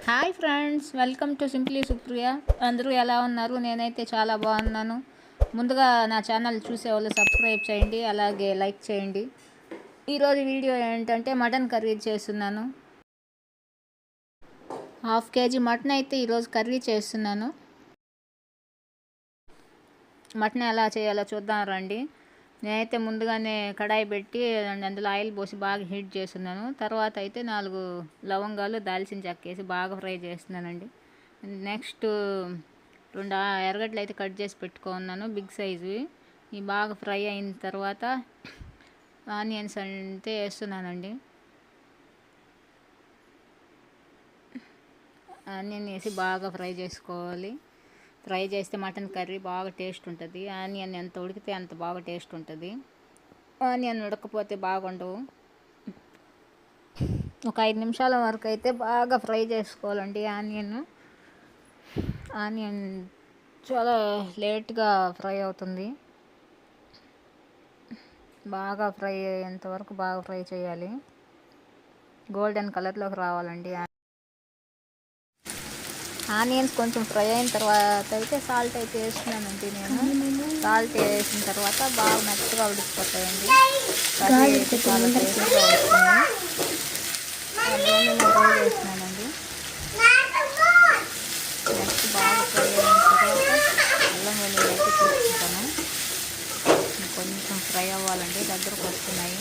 Hi friends, welcome to simply Supriya. అందరూ ఎలా ఉన్నారు? నేనైతే చాలా బాగున్నాను. ముందుగా నా ఛానల్ చూసేవాళ్ళు సబ్స్క్రైబ్ చేయండి, అలాగే లైక్ చేయండి. ఈరోజు వీడియో ఏంటంటే మటన్ కర్రీ చేస్తున్నాను. 1/2 kg మటన్ అయితే ఈరోజు కర్రీ చేస్తున్నాను. మటన్ ఎలా చేయాలో చూద్దాం రండి. నేనైతే ముందుగానే కడాయి పెట్టి అందులో ఆయిల్ పోసి బాగా హీట్ చేస్తున్నాను. తర్వాత అయితే 4 లవంగాలు, దాల్చిన చెక్క వేసి బాగా ఫ్రై చేస్తున్నానండి. నెక్స్ట్ 2 ఎర్రగడ్డలు అయితే కట్ చేసి పెట్టుకున్నాను, బిగ్ సైజువి. ఇవి బాగా ఫ్రై అయిన తర్వాత ఆనియన్స్ అయితే వేస్తున్నానండి. ఆనియన్ వేసి బాగా ఫ్రై చేసుకోవాలి. ఫ్రై చేస్తే మటన్ కర్రీ బాగా టేస్ట్ ఉంటుంది. ఆనియన్ ఎంత ఉడికితే అంత బాగా టేస్ట్ ఉంటుంది. ఆనియన్ ఉడకపోతే బాగుండవు. ఒక 5 నిమిషాల వరకు అయితే బాగా ఫ్రై చేసుకోవాలండి. ఆనియన్ చాలా లేట్గా ఫ్రై అవుతుంది. బాగా ఫ్రై అయ్యేంత వరకు బాగా ఫ్రై చేయాలి. గోల్డెన్ కలర్లోకి రావాలండి. ఆనియన్స్ కొంచెం ఫ్రై అయిన తర్వాత అయితే సాల్ట్ అయితే వేస్తున్నానండి. నేను సాల్ట్ వేసిన తర్వాత బాగా మెత్తగా ఉడికిపోతాయండి. కర్రీ అయితే చాలా టేస్ట్గా వస్తుంది. ఫ్రై చేస్తున్నానండి. నెక్స్ట్ బాగా ఫ్రై అయిన తర్వాత అల్లం వెల్లుల్లి అయితే తీసుకుంటాను. కొంచెం ఫ్రై అవ్వాలండి, దగ్గరకు వస్తున్నాయి.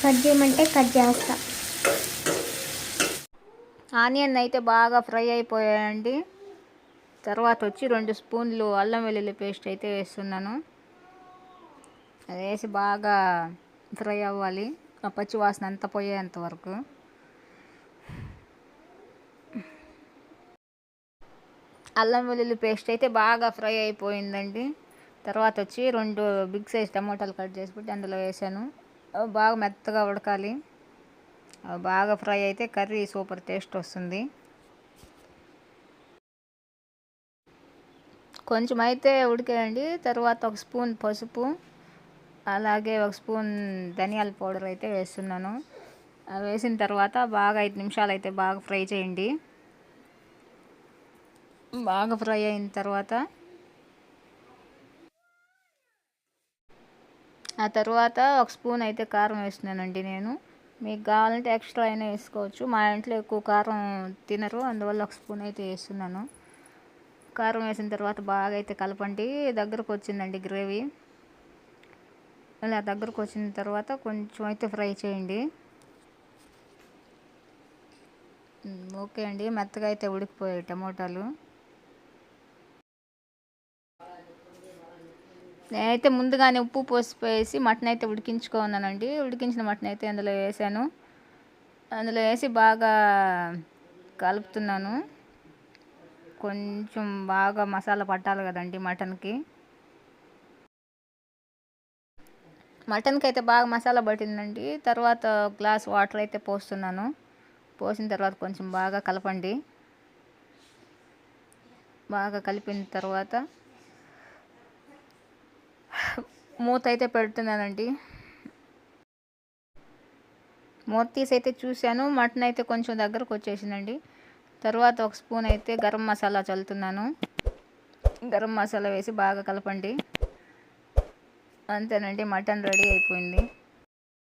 కట్ చేయమంటే కట్ చేస్తా. ఆనియన్ అయితే బాగా ఫ్రై అయిపోయాయండి. తర్వాత వచ్చి 2 స్పూన్లు అల్లం వెల్లుల్లి పేస్ట్ అయితే వేస్తున్నాను. అది వేసి బాగా ఫ్రై అవ్వాలి, ఆ పచ్చి వాసన అంతా పోయేంత వరకు. అల్లం వెల్లుల్లి పేస్ట్ అయితే బాగా ఫ్రై అయిపోయిందండి. తర్వాత వచ్చి 2 బిగ్ సైజ్ టమాటాలు కట్ చేసి పెట్టి అందులో వేసాను. బాగా మెత్తగా ఉడకాలి. బాగా ఫ్రై అయితే కర్రీ సూపర్ టేస్ట్ వస్తుంది. కొంచెం అయితే ఉడికేయండి. తర్వాత 1 స్పూన్ పసుపు, అలాగే 1 స్పూన్ ధనియాల పౌడర్ అయితే వేస్తున్నాను. అవి వేసిన తర్వాత బాగా 5 నిమిషాలు అయితే బాగా ఫ్రై చేయండి. బాగా ఫ్రై అయిన తర్వాత ఆ తర్వాత 1 స్పూన్ అయితే కారం వేస్తున్నానండి నేను. మీకు కావాలంటే ఎక్స్ట్రా అయినా వేసుకోవచ్చు. మా ఇంట్లో ఎక్కువ కారం తినరు, అందువల్ల 1 స్పూన్ అయితే వేస్తున్నాను. కారం వేసిన తర్వాత బాగా అయితే కలపండి. దగ్గరకు వచ్చిందండి గ్రేవీ. ఇలా దగ్గరకు వచ్చిన తర్వాత కొంచెం అయితే ఫ్రై చేయండి. ఓకే అండి, మెత్తగా అయితే ఉడికిపోయాయి టమోటాలు. నేనైతే ముందుగానే ఉప్పు పోసి మటన్ అయితే ఉడికించుకున్నానండి. ఉడికించిన మటన్ అయితే అందులో వేసాను. అందులో వేసి బాగా కలుపుతున్నాను. కొంచెం బాగా మసాలా పట్టాలి కదండి మటన్కి. మటన్కి అయితే బాగా మసాలా పట్టిందండి. తర్వాత గ్లాస్ వాటర్ అయితే పోస్తున్నాను. పోసిన తర్వాత కొంచెం బాగా కలపండి. బాగా కలిపిన తర్వాత మూత అయితే పెడుతున్నానండి. మూత తీసి అయితే చూశాను, మటన్ అయితే కొంచెం దగ్గరకు వచ్చేసిందండి. తర్వాత 1 స్పూన్ అయితే గరం మసాలా చల్లుతున్నాను. గరం మసాలా వేసి బాగా కలపండి. అంతేనండి, మటన్ రెడీ అయిపోయింది.